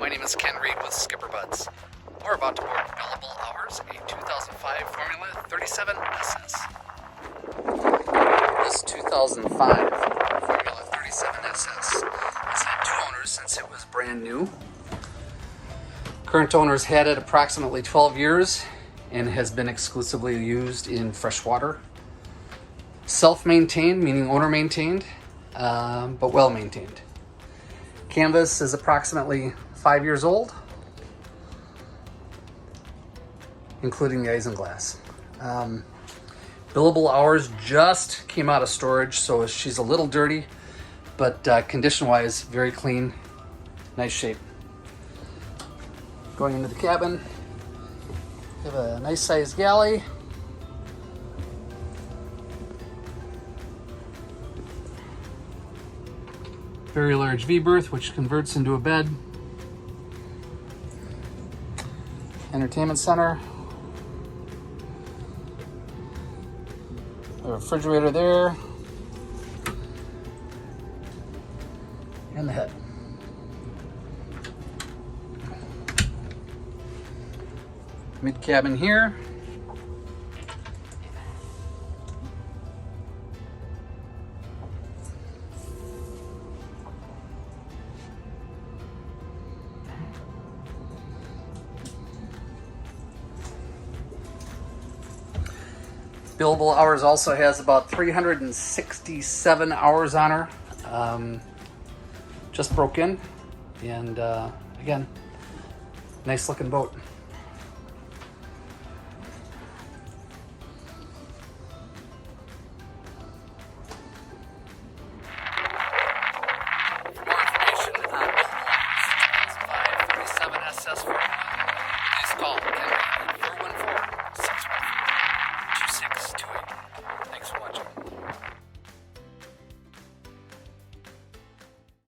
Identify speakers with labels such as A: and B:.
A: my name is Ken Reed with SkipperBud's. We're about to board Billable Hours, a 2005 Formula 37 SS. This 2005 Formula 37 SS has had two owners since it was brand new. Current owners had it approximately 12 years and has been exclusively used in freshwater. Self-maintained, meaning owner-maintained, but well-maintained. Canvas is approximately 5 years old, including the isinglass. Billable Hours just came out of storage, so she's a little dirty, but condition-wise, very clean, nice shape. Going into the cabin, we have a nice-sized galley. Very large V-berth, which converts into a bed. Entertainment center. A refrigerator there. And the head. Mid-cabin here. Billable Hours also has about 367 hours on her. Just broke in, and again, nice looking boat. For more information on Billable Hours 2005 37 SS Formula, please call